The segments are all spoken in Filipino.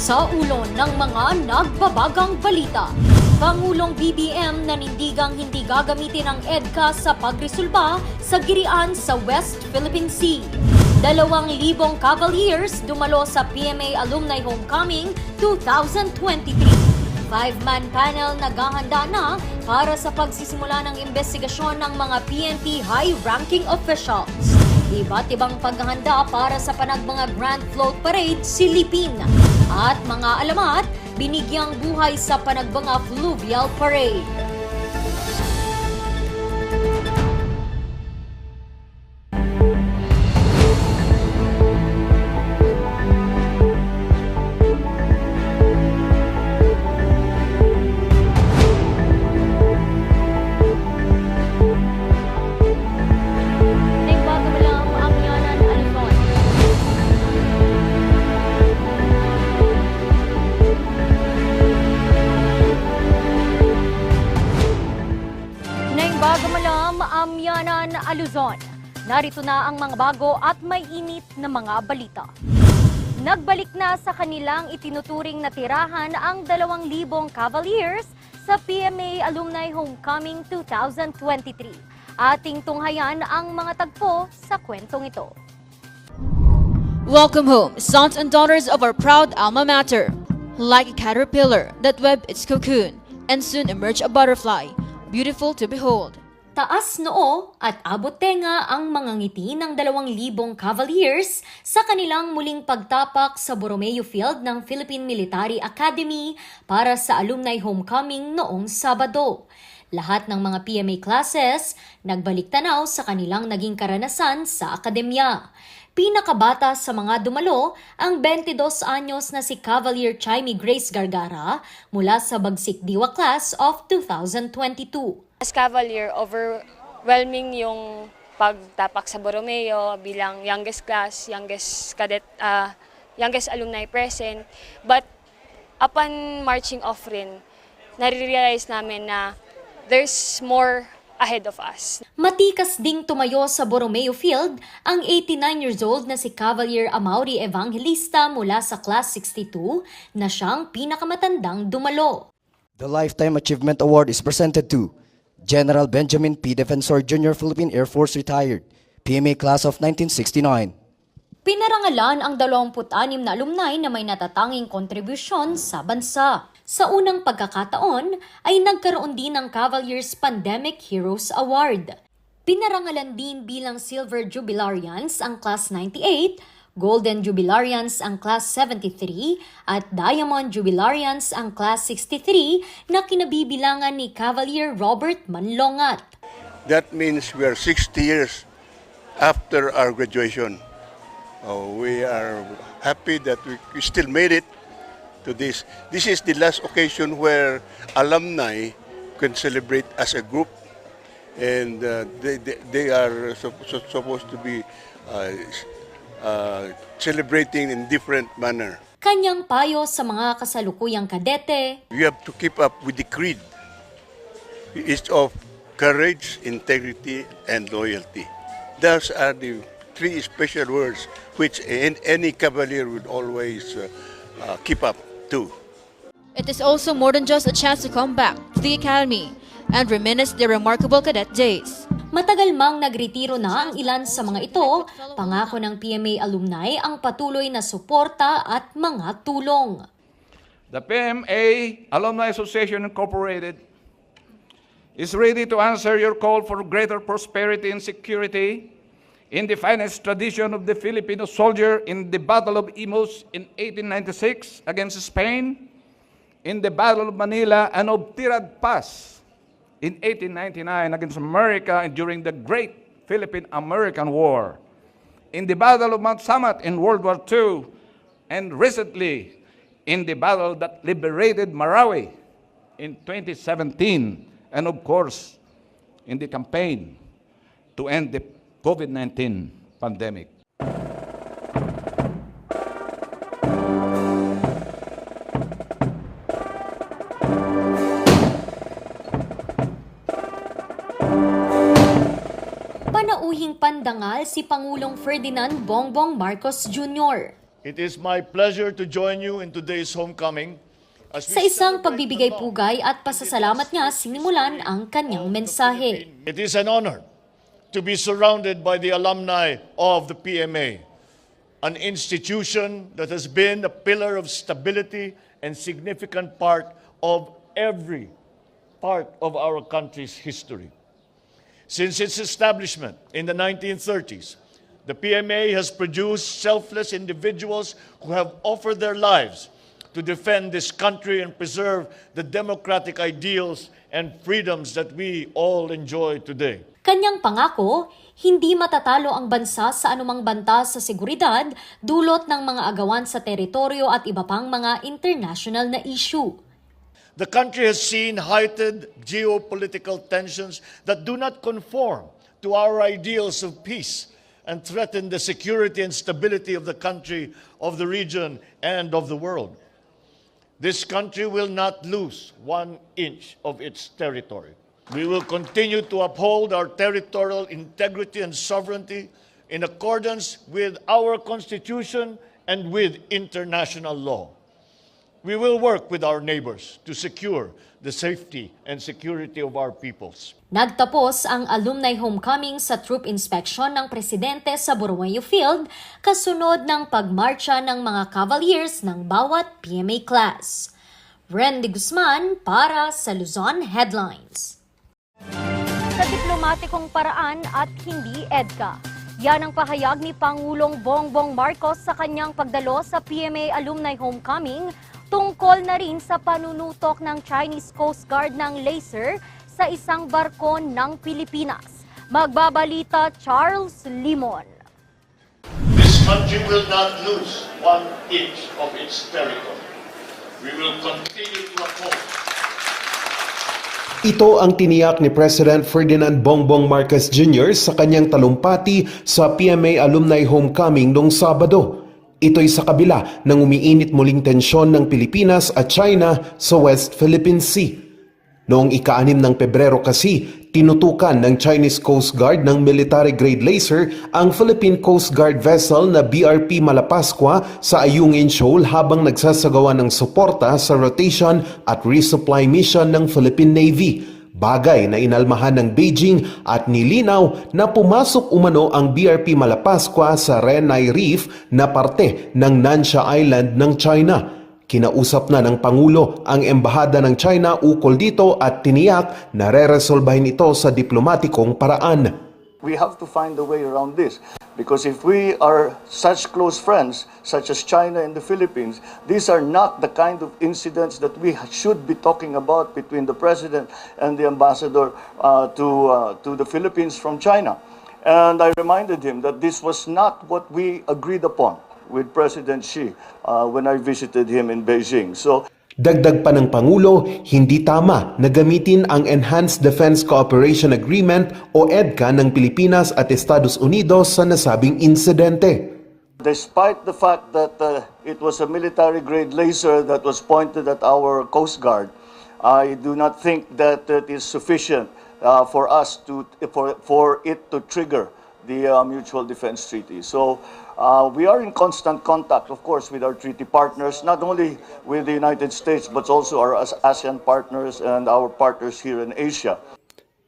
Sa ulo ng mga nagbabagang balita, Pangulong BBM nanindigang hindi gagamitin ang EDCA sa pagresolba sa girian sa West Philippine Sea. 2,000 Cavaliers dumalo sa PMA Alumni Homecoming 2023. 5-man panel naghahanda na para sa pagsisimula ng investigasyon ng mga PNP high-ranking officials. Iba't ibang paghahanda para sa panagmanga Grand Float Parade silipin. At mga alamat, binigyang buhay sa Panagbanga Fluvial Parade. Amyanan, Luzon. Narito na ang mga bago at may init na mga balita. Nagbalik na sa kanilang itinuturing na tirahan ang 2,000 Cavaliers sa PMA Alumni Homecoming 2023. Ating tunghayan ang mga tagpo sa kwentong ito. Welcome home, sons and daughters of our proud alma mater. Like a caterpillar that webbed its cocoon and soon emerged a butterfly, beautiful to behold. Taas noo at abot tenga ang mga ngiti ng 2,000 Cavaliers sa kanilang muling pagtapak sa Borromeo Field ng Philippine Military Academy para sa Alumni Homecoming noong Sabado. Lahat ng mga PMA classes nagbalik tanaw sa kanilang naging karanasan sa akademya. Pinakabata sa mga dumalo ang 22 anyos na si Cavalier Chaimie Grace Gargara mula sa Bagsik Diwa Class of 2022. As Cavalier, overwhelming yung pagtapak sa Borromeo bilang youngest class, youngest cadet, youngest alumni present. But upon marching off rin, nare-realize namin na there's more ahead of us. Matikas ding tumayo sa Borromeo Field ang 89 years old na si Cavalier Amaury Evangelista mula sa Class 62 na siyang pinakamatandang dumalo. The Lifetime Achievement Award is presented to General Benjamin P. Defensor Jr. Philippine Air Force Retired, PMA Class of 1969. Pinarangalan ang 26 na alumni na may natatanging kontribusyon sa bansa. Sa unang pagkakataon ay nagkaroon din ng Cavaliers Pandemic Heroes Award. Pinarangalan din bilang Silver Jubilarians ang Class 98, Golden Jubilarians ang Class 73 at Diamond Jubilarians ang Class 63 na kinabibilangan ni Cavalier Robert Manlongat. That means we are 60 years after our graduation. We are happy that we still made it to this. This is the last occasion where alumni can celebrate as a group, and they are supposed to be celebrating in different manner. Kanyang payo sa mga kasalukuyang kadete. You have to keep up with the creed. It's of courage, integrity, and loyalty. Those are the three special words which any Cavalier would always keep up to. It is also more than just a chance to come back to the academy and reminisce their remarkable cadet days. Matagal mang nagretiro na ang ilan sa mga ito, pangako ng PMA alumni ang patuloy na suporta at mga tulong. The PMA Alumni Association Incorporated is ready to answer your call for greater prosperity and security in the finest tradition of the Filipino soldier in the Battle of Imus in 1896 against Spain, in the Battle of Manila and of Tirad Pass in 1899 against America and during the Great Philippine-American War, in the Battle of Mount Samat in World War II, and recently in the battle that liberated Marawi in 2017, and of course, in the campaign to end the COVID-19 pandemic. Panauhing pandangal si Pangulong Ferdinand Bongbong Marcos Jr. It is my pleasure to join you in today's homecoming. As we Sa isang celebrate pagbibigay the law pugay at pasasalamat niya, sinimulan ang kanyang mensahe. It is an honor to be surrounded by the alumni of the PMA, an institution that has been a pillar of stability and significant part of every part of our country's history. Since its establishment in the 1930s, the PMA has produced selfless individuals who have offered their lives to defend this country and preserve the democratic ideals and freedoms that we all enjoy today. Kanyang pangako, hindi matatalo ang bansa sa anumang banta sa seguridad dulot ng mga agawan sa teritoryo at iba pang mga international na issue. The country has seen heightened geopolitical tensions that do not conform to our ideals of peace and threaten the security and stability of the country, of the region, and of the world. This country will not lose 1 inch of its territory. We will continue to uphold our territorial integrity and sovereignty in accordance with our Constitution and with international law. We will work with our neighbors to secure the safety and security of our peoples. Nagtapos ang alumni homecoming sa troop inspection ng presidente sa Borromeo Field kasunod ng pagmarcha ng mga Cavaliers ng bawat PMA class. Randy Guzman para sa Luzon Headlines. Sa diplomatikong paraan at hindi EDCA. Yan ang pahayag ni Pangulong Bongbong Marcos sa kanyang pagdalo sa PMA Alumni Homecoming tungkol na rin sa panunutok ng Chinese Coast Guard ng laser sa isang barko ng Pilipinas. Magbabalita Charles Limon. This country will not lose 1 inch of its territory. We will continue to uphold. Ito ang tiniyak ni President Ferdinand Bongbong Marcos Jr. sa kanyang talumpati sa PMA Alumni Homecoming noong Sabado. Ito'y sa kabila ng umiinit muling tensyon ng Pilipinas at China sa West Philippine Sea. Noong ika-6 ng Pebrero kasi, tinutukan ng Chinese Coast Guard ng military-grade laser ang Philippine Coast Guard vessel na BRP Malapascua sa Ayungin Shoal habang nagsasagawa ng suporta sa rotation at resupply mission ng Philippine Navy. Bagay na inalmahan ng Beijing at nilinaw na pumasok umano ang BRP Malapascua sa Renai Reef na parte ng Nansha Island ng China. Kinausap na ng Pangulo ang Embahada ng China ukol dito at tiniyak na re-resolbahin ito sa diplomatikong paraan. We have to find a way around this because if we are such close friends, such as China and the Philippines, these are not the kind of incidents that we should be talking about between the President and the Ambassador to the Philippines from China. And I reminded him that this was not what we agreed upon with President Xi when I visited him in Beijing. So, Dagdag pa ng Pangulo, hindi tama na gamitin ang Enhanced Defense Cooperation Agreement o EDCA ng Pilipinas at Estados Unidos sa nasabing insidente. despite the fact that it was a military-grade laser that was pointed at our Coast Guard, I do not think that it is sufficient for us for it to trigger the Mutual Defense Treaty. So we are in constant contact, of course, with our treaty partners, not only with the United States, but also our ASEAN partners and our partners here in Asia.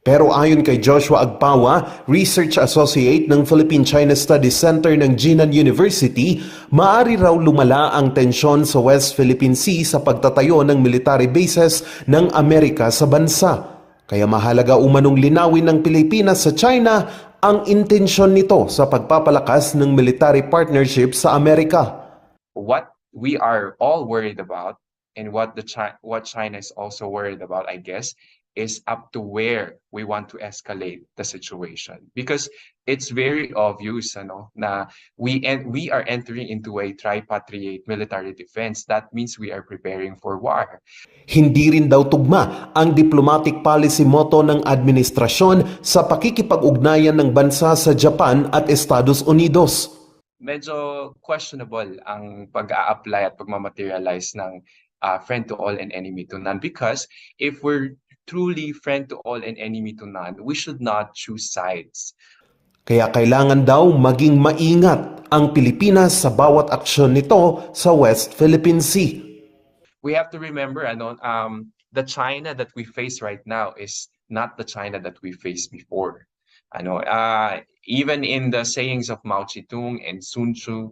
Pero ayon kay Joshua Agpawa, Research Associate ng Philippine-China Studies Center ng Jinan University, maaari raw lumala ang tensyon sa West Philippine Sea sa pagtatayo ng military bases ng Amerika sa bansa. Kaya mahalaga umanong linawin ng Pilipinas sa China ang intensyon nito sa pagpapalakas ng military partnership sa Amerika. What we are all worried about and what China is also worried about, I guess, is up to where we want to escalate the situation, because it's very obvious na we are entering into a tripartite military defense. That means we are preparing for war. Hindi rin daw tugma ang diplomatic policy motto ng administrasyon sa pakikipag-ugnayan ng bansa sa Japan at Estados Unidos. Medyo questionable ang pag-a-apply at pagmamaterialize ng friend to all and enemy to none, because if we're truly friend to all and enemy to none, we should not choose sides. Kaya kailangan daw maging maingat ang Pilipinas sa bawat aksyon nito sa West Philippine Sea. We have to remember, the China that we face right now is not the China that we faced before. Even in the sayings of Mao Zedong and Sun Tzu,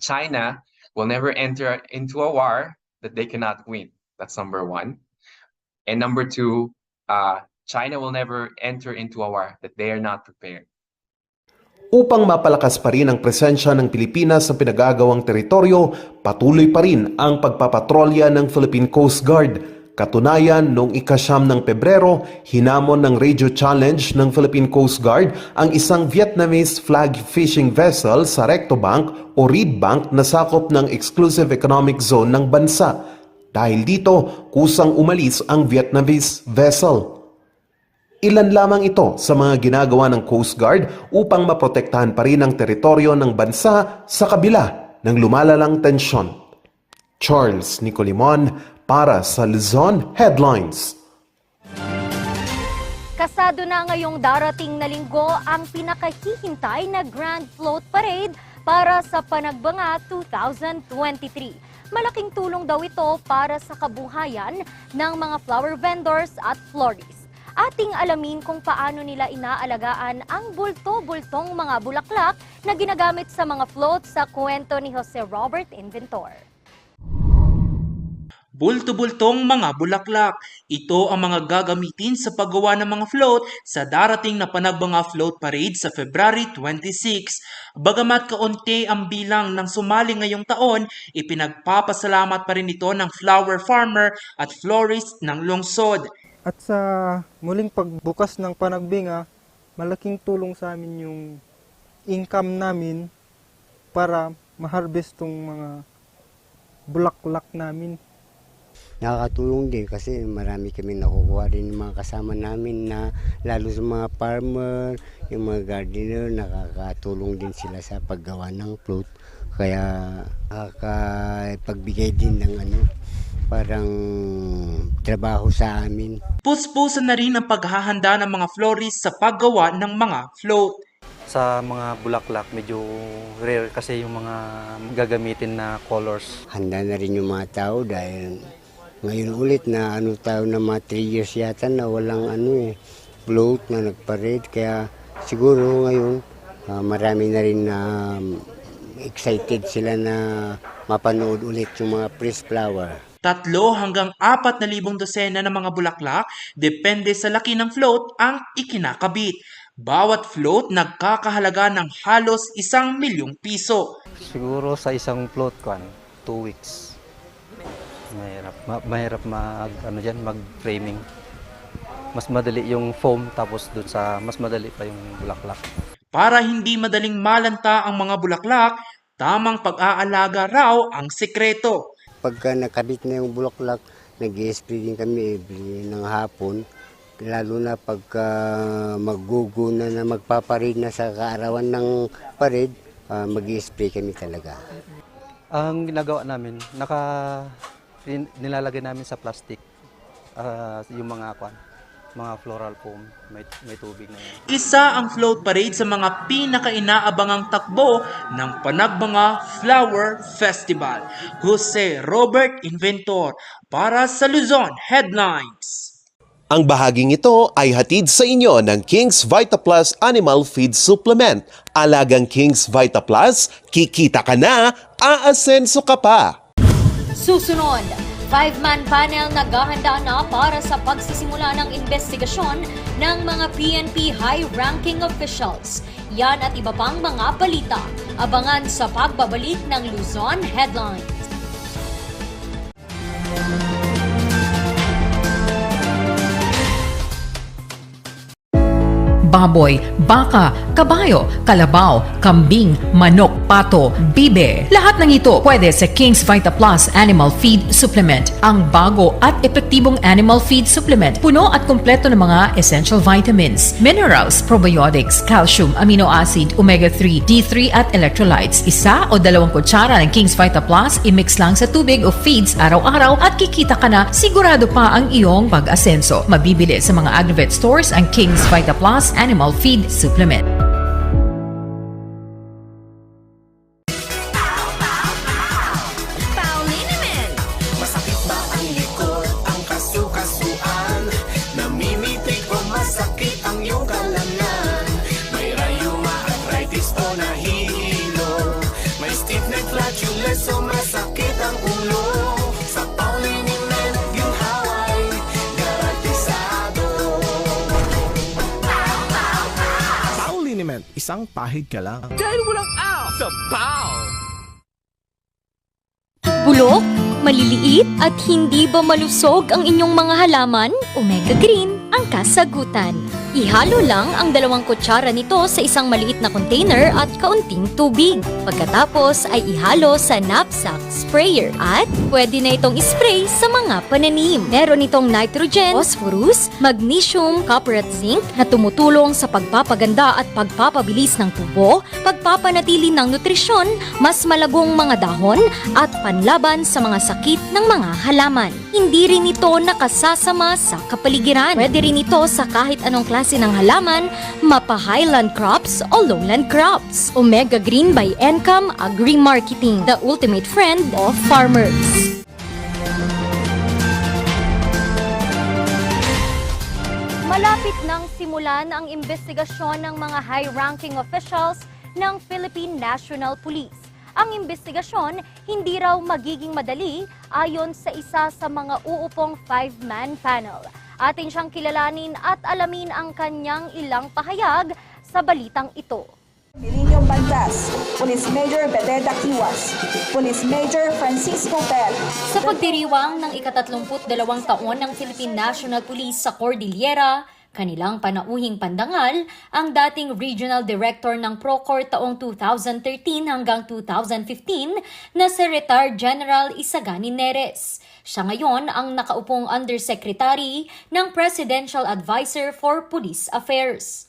China will never enter into a war that they cannot win. That's number one. And number two, China will never enter into a war that they are not prepared. Upang mapalakas pa rin ang presensya ng Pilipinas sa pinagagawang teritoryo, patuloy pa rin ang pagpapatrolya ng Philippine Coast Guard. Katunayan, noong ika-9 ng Pebrero, hinamon ng radio challenge ng Philippine Coast Guard ang isang Vietnamese flag fishing vessel sa Recto Bank o Reed Bank na sakop ng Exclusive Economic Zone ng bansa. Dahil dito, kusang umalis ang Vietnamese vessel. Ilan lamang ito sa mga ginagawa ng Coast Guard upang maprotektahan pa rin ang teritoryo ng bansa sa kabila ng lumalalang tensyon. Charles Nicolimon para sa Luzon Headlines. Kasado na ngayong darating na linggo ang pinakahihintay na Grand Float Parade para sa Panagbanga 2023. Malaking tulong daw ito para sa kabuhayan ng mga flower vendors at florists. Ating alamin kung paano nila inaalagaan ang bulto-bultong mga bulaklak na ginagamit sa mga float sa kwento ni Jose Robert Inventor. Bulto-bultong mga bulaklak. Ito ang mga gagamitin sa paggawa ng mga float sa darating na Panagbanga Float Parade sa February 26. Bagamat kaunti ang bilang ng sumali ngayong taon, ipinagpapasalamat pa rin ito ng flower farmer at florist ng lungsod. At sa muling pagbukas ng Panagbanga, malaking tulong sa amin yung income namin para ma-harvest tong mga bulaklak namin. Nakakatulong din kasi marami kami nakukuha rin ng mga kasama namin na lalo sa mga farmer, yung mga gardener, nakakatulong din sila sa paggawa ng float. Kaya nakakapagbigay din ng parang trabaho sa amin. Puspusan na rin ang paghahanda ng mga florist sa paggawa ng mga float. Sa mga bulaklak, medyo rare kasi yung mga gagamitin na colors. Handa na rin yung mga tao dahil ngayon ulit na tayo na mga 3 years yata na walang float na nagparade. Kaya siguro ngayon marami na rin na excited sila na mapanood ulit yung mga press flower. 3 hanggang 4,000 dosena ng mga bulaklak, depende sa laki ng float ang ikinakabit. Bawat float nagkakahalaga ng halos 1 milyong piso. Siguro sa isang float 2 weeks. Mahirap mag-framing. Mas madali yung foam tapos dun sa mas madali pa yung bulaklak. Para hindi madaling malanta ang mga bulaklak, tamang pag-aalaga raw ang sikreto. Pagka nakabit na yung bulaklak, nag-i-spray din kami ng hapon. Lalo na pagka magguguna na magpaparade na sa kaarawan ng parade, mag-i-spray kami talaga. Ang ginagawa namin, nilalagay namin sa plastic yung mga floral foam, may tubig na yun. Isa ang float parade sa mga pinaka-inaabangang takbo ng Panagbanga Flower Festival. Jose Robert Inventor para sa Luzon Headlines. Ang bahaging ito ay hatid sa inyo ng King's Vita Plus Animal Feed Supplement. Alagang King's Vita Plus, kikita ka na, aasenso ka pa. Susunod, 5-man panel naghahanda na para sa pagsisimula ng investigasyon ng mga PNP high-ranking officials. Yan at iba pang mga balita. Abangan sa pagbabalik ng Luzon Headlines. Baboy, baka, kabayo, kalabaw, kambing, manok, pato, bibe. Lahat ng ito pwede sa King's Vita Plus Animal Feed Supplement. Ang bago at epektibong animal feed supplement. Puno at kumpleto ng mga essential vitamins, minerals, probiotics, calcium, amino acid, omega-3, D3 at electrolytes. 1 o 2 kutsara ng King's Vita Plus, i-mix lang sa tubig o feeds araw-araw at kikita ka na, sigurado pa ang iyong pag-asenso. Mabibili sa mga Agrovet stores ang King's Vita Plus Animal Feed Supplement. nahihilo. May stiff neck, flatulence, o masakit ang ulo. Sa Pauliniment, ginhaway, garantisado. Pauliniment, isang pahid ka lang. Dahil walang out sa Pau! Bulok, maliliit at hindi ba malusog ang inyong mga halaman? Omega Green ang kasagutan. Ihalo lang ang 2 kutsara nito sa isang maliit na container at kaunting tubig. Pagkatapos ay ihalo sa knapsack sprayer at pwede na itong ispray sa mga pananim. Meron itong nitrogen, phosphorus, magnesium, copper at zinc na tumutulong sa pagpapaganda at pagpapabilis ng tubo, pagpapanatili ng nutrisyon, mas malagong mga dahon at panlaban sa mga sakit ng mga halaman. Hindi rin ito nakasasama sa kapaligiran. Pwede rin ito sa kahit anong klase ng halaman, mapa-highland crops o lowland crops. Omega Green by Encam Agri-Marketing, the ultimate friend of farmers. Malapit nang simulan ang investigasyon ng mga high-ranking officials ng Philippine National Police. Ang investigasyon hindi raw magiging madali ayon sa isa sa mga uupong 5-man panel. Atin siyang kilalanin at alamin ang kanyang ilang pahayag sa balitang ito. Milinio Bandas, Police Major Bededa Kiwas, Police Major Francisco Pel. Sa pagdiriwang ng ika-32 taon ng Philippine National Police sa Cordillera, kanilang panauhing pandangal ang dating Regional Director ng Procor taong 2013 hanggang 2015 na si Retired General Isagani Neres. Siya ngayon ang nakaupong Undersecretary ng Presidential Advisor for Police Affairs.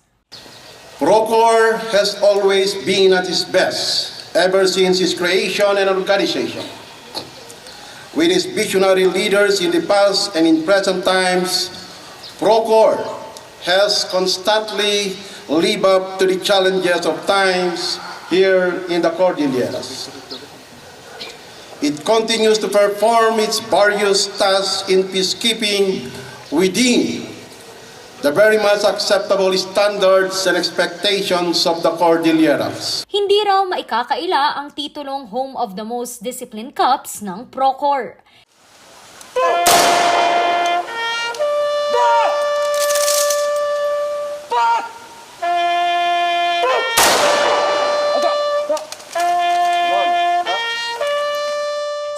Procor has always been at its best ever since its creation and organization. With its visionary leaders in the past and in present times, Procor has constantly lived up to the challenges of times here in the Cordilleras. It continues to perform its various tasks in peacekeeping within the very much acceptable standards and expectations of the Cordilleras. Hindi raw maikakaila ang titulong Home of the Most Disciplined Cops ng Procor.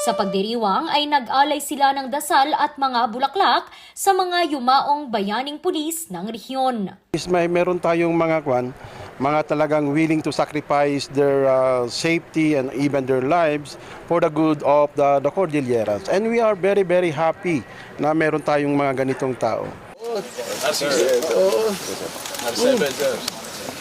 Sa pagdiriwang ay nag-alay sila ng dasal at mga bulaklak sa mga yumaong bayaning pulis ng rehiyon. Meron tayong mga talagang willing to sacrifice their safety and even their lives for the good of the Cordilleras. And we are very, very happy na meron tayong mga ganitong tao.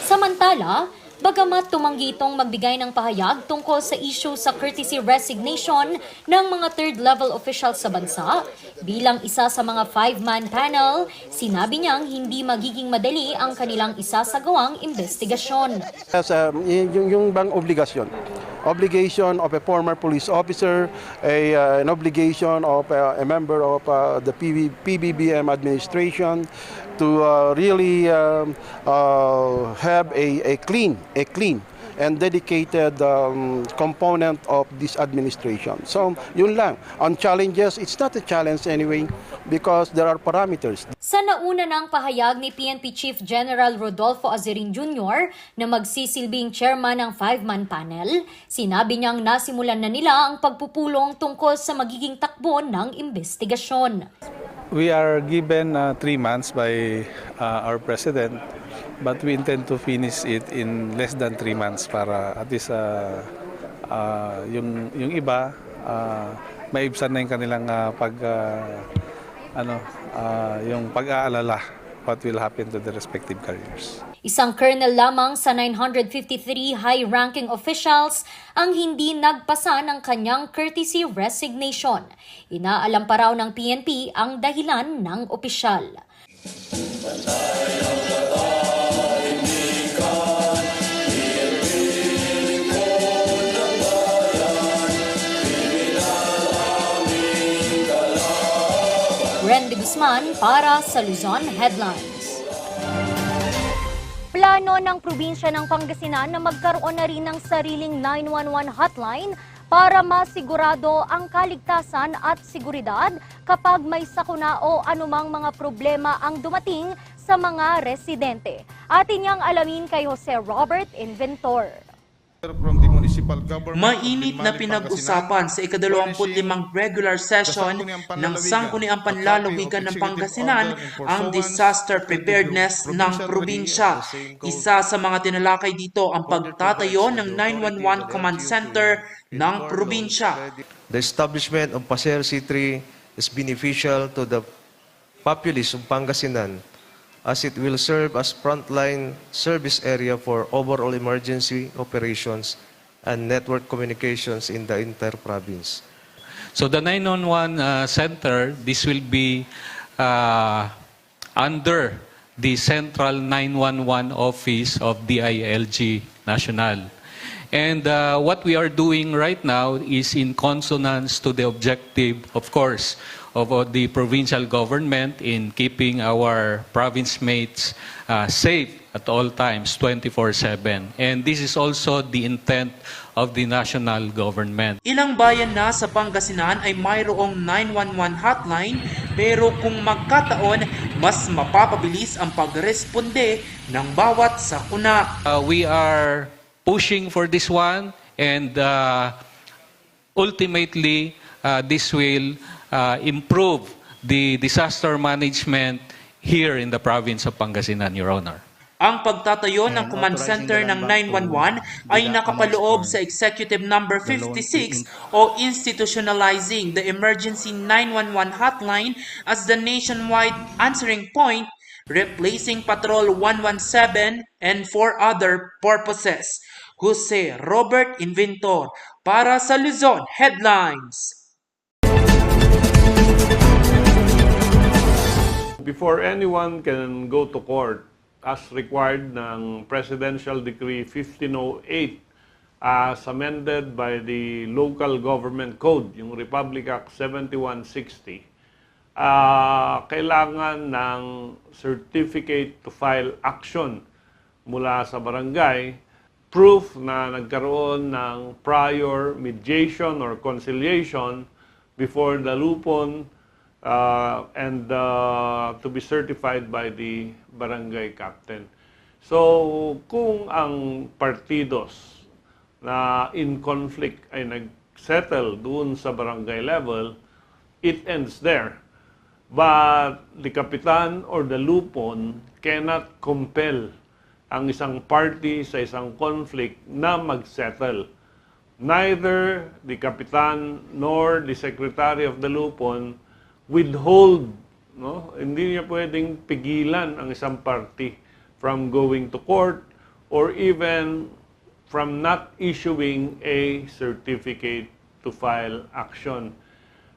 Samantala, bagamat tumanggi itong magbigay ng pahayag tungkol sa issue sa courtesy resignation ng mga third-level officials sa bansa, bilang isa sa mga 5-man panel, sinabi niyang hindi magiging madali ang kanilang isasagawang investigasyon. Yung bang obligation of a former police officer, an obligation of a member of the PBBM administration to really have a clean and dedicated component of this administration. So, yun lang. On challenges, it's not a challenge anyway because there are parameters. Sa nauna ng pahayag ni PNP Chief General Rodolfo Azerin Jr. na magsisilbing chairman ng 5-man panel, sinabi niyang nasimulan na nila ang pagpupulong tungkol sa magiging takbo ng investigasyon. We are given 3 months by our president, but we intend to finish it in less than 3 months para at least yung iba maibsan na yung kanilang yung pag-aalala what will happen to the respective careers. Isang colonel lamang sa 953 high-ranking officials ang hindi nagpasa ng kanyang courtesy resignation. Inaalam pa raw ng PNP ang dahilan ng opisyal. Randy Guzman para sa Luzon Headlines. Plano ng probinsya ng Pangasinan na magkaroon na rin ng sariling 911 hotline para masigurado ang kaligtasan at seguridad kapag may sakuna o anumang mga problema ang dumating sa mga residente. Atin niyang alamin kay Jose Robert Inventor. Mainit na pinag-usapan sa ika-25 regular session ng Sangguniang Panlalawigan ng Pangasinan ang disaster preparedness ng probinsya. Isa sa mga tinalakay dito ang pagtatayo ng 911 command center ng probinsya. The establishment of Paseo C3 is beneficial to the populace of Pangasinan as it will serve as frontline service area for overall emergency operations and network communications in the entire province. So the 911 center, this will be under the Central 911 Office of DILG National. And what we are doing right now is in consonance to the objective, of course, of the provincial government in keeping our province mates safe at all times, 24/7. And this is also the intent of the national government. Ilang bayan na sa Pangasinan ay mayroong 911 hotline, pero kung magkataon, mas mapapabilis ang pagresponde ng bawat sakuna. We are pushing for this one, and ultimately this will improve the disaster management here in the province of Pangasinan, Your Honor. Ang pagtatayo ng command center ng 911 ay nakapaloob sa Executive Number 56 o institutionalizing the emergency 911 hotline as the nationwide answering point, replacing Patrol 117 and for other purposes. Jose Robert Inventor para sa Luzon Headlines. Before anyone can go to court, as required ng Presidential Decree 1508 as amended by the Local Government Code, yung Republic Act 7160, kailangan ng certificate to file action mula sa barangay, proof na nagkaroon ng prior mediation or conciliation before the lupon, and to be certified by the barangay captain. So, kung ang partidos na in conflict ay nag-settle doon sa barangay level, it ends there. But the kapitan or the lupon cannot compel ang isang party sa isang conflict na mag-settle. Neither the kapitan nor the secretary of the lupon withhold, no? Hindi niya pwedeng pigilan ang isang party from going to court or even from not issuing a certificate to file action.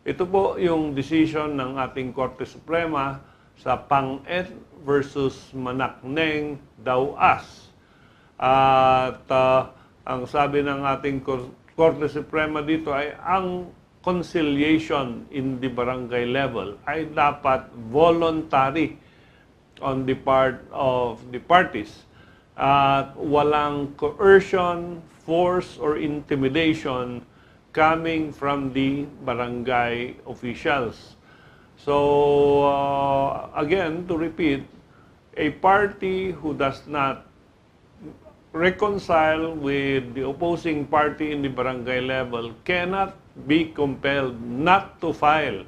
Ito po yung decision ng ating Korte Suprema sa Pang-et versus Manakneng Dawas. At ang sabi ng ating Korte Suprema dito ay ang conciliation in the barangay level ay dapat voluntary on the part of the parties at walang coercion, force, or intimidation coming from the barangay officials. So, again, to repeat, a party who does not reconcile with the opposing party in the barangay level cannot be compelled not to file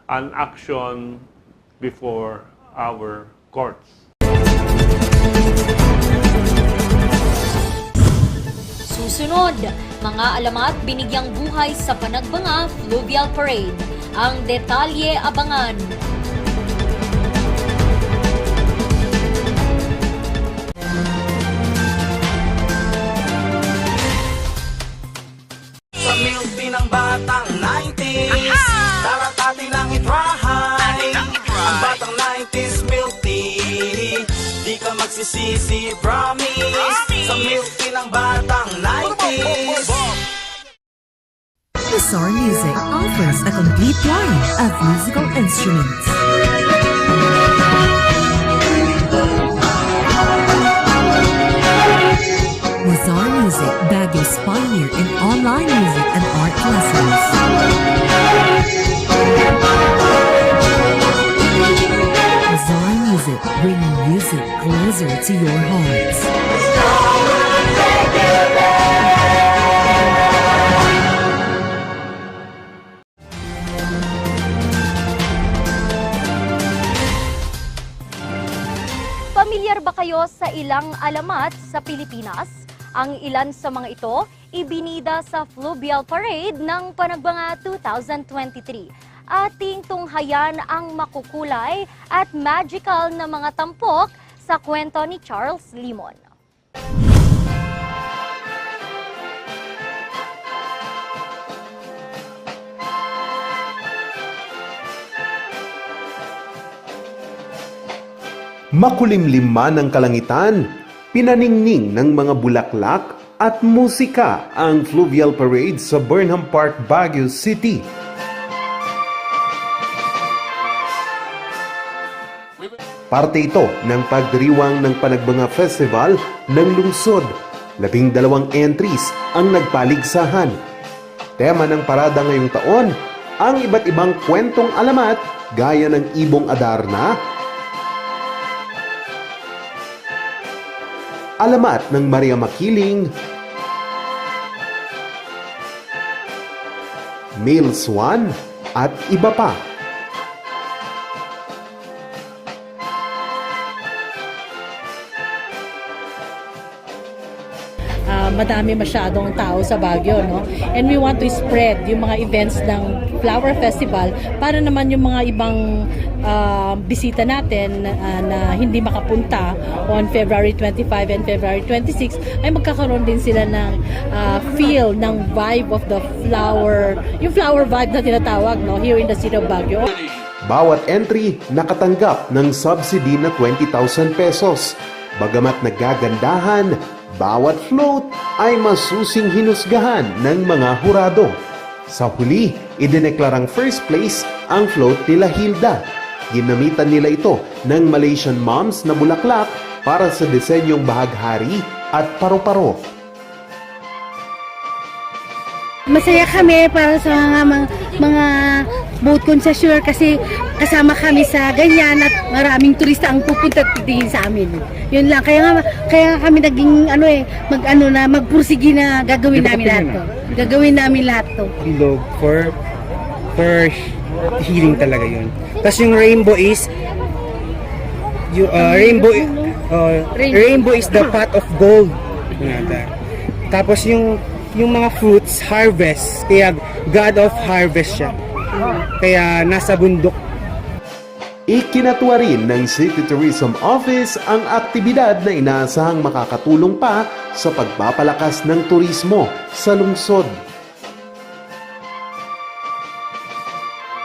an action before our courts. Susunod, mga alamat binigyang buhay sa Panagbanga Fluvial Parade. Ang detalye abangan. Sa milk tea ng batang 90s, taratati lang itrahay. Ang batang 90s milk tea, di ka magsisisi, promise. Sa milk tea ng batang 90s. Bizarre Music offers a complete line of musical instruments. Luzon Music, Baguio's pioneer in online music and art lessons. Luzon Music, bringing music closer to your hearts. Pamilyar ba kayo sa ilang alamat sa Pilipinas? Ang ilan sa mga ito, ibinida sa Fluvial Parade ng Panagbanga 2023. Ating tunghayan ang makukulay at magical na mga tampok sa kwento ni Charles Limon. Makulimlim man ang kalangitan, pinaningning ng mga bulaklak at musika ang Fluvial Parade sa Burnham Park, Baguio City. Parte ito ng pagdiriwang ng Panagbanga Festival ng lungsod. 12 entries ang nagpaligsahan. Tema ng parada ngayong taon, ang iba't ibang kwentong alamat gaya ng Ibong Adarna, alamat ng Maria Makiling, Male Swan, at iba pa. Madami masyadong tao sa Baguio, no? And we want to spread yung mga events ng Flower Festival para naman yung mga ibang bisita natin na hindi makapunta on February 25 and February 26 ay magkakaroon din sila ng feel ng vibe of the flower, yung flower vibe na tinatawag, no, here in the city of Baguio. Bawat entry nakatanggap ng subsidy na 20,000 pesos. Bagamat nagagandahan, bawat float ay masusing hinusgahan ng mga hurado. Sa huli, idineklarang first place ang float nila Hilda. Ginamitan nila ito ng Malaysian moms na bulaklak para sa disenyong bahaghari at paro-paro. Masaya kami para sa mga boat concessionaire kasi kasama kami sa ganyan at maraming turista ang pupunta at titingin sa amin. Yun lang. Kaya kami naging magpursige na gagawin namin lahat to. Gagawin namin lahat to. Bilog for healing talaga yun. Tapos yung rainbow is rainbow is the pot of gold. Tapos yung mga fruits, harvest. Kaya God of harvest siya. Kaya nasa bundok. Ikinatuwa rin ng City Tourism Office ang aktibidad na inaasahang makakatulong pa sa pagpapalakas ng turismo sa lungsod.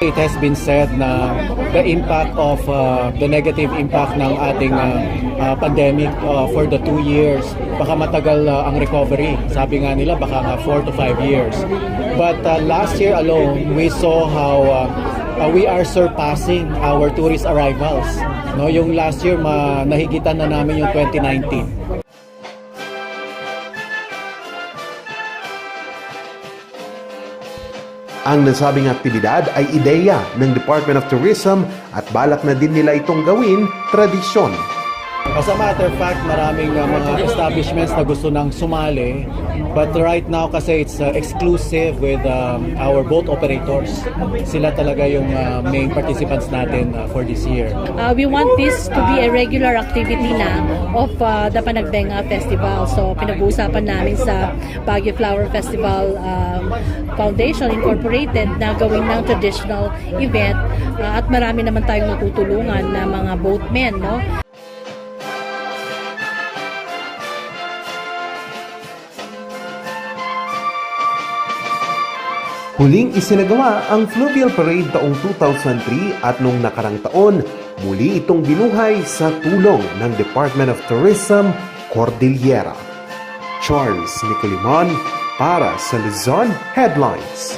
It has been said na the impact of the negative impact ng ating pandemic for the 2 years, baka matagal ang recovery. Sabi nga nila baka nga 4 to 5 years. But last year alone, we saw how we are surpassing our tourist arrivals. No, yung last year nahigitan na namin yung 2019. Ang nasabing aktibidad ay ideya ng Department of Tourism at balak na din nila itong gawin tradisyon. As a matter of fact, maraming mga establishments na gusto nang sumali. But right now kasi it's exclusive with our boat operators. Sila talaga yung main participants natin for this year. We want this to be a regular activity na of the Panagbenga Festival. So pinag-uusapan namin sa Baguio Flower Festival Foundation Incorporated na gawin ng traditional event at marami naman tayong natutulungan na mga boatmen, no? Huling isinagawa ang Fluvial Parade taong 2003 at noong nakarang taon, muli itong binuhay sa tulong ng Department of Tourism, Cordillera. Charles Nicolimon para sa Luzon Headlines.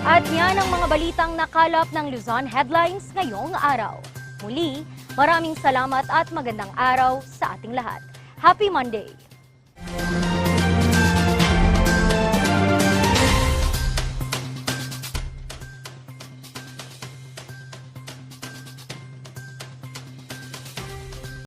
At yan ang mga balitang nakalap ng Luzon Headlines ngayong araw. Muli, Maraming salamat at magandang araw sa ating lahat. Happy Monday!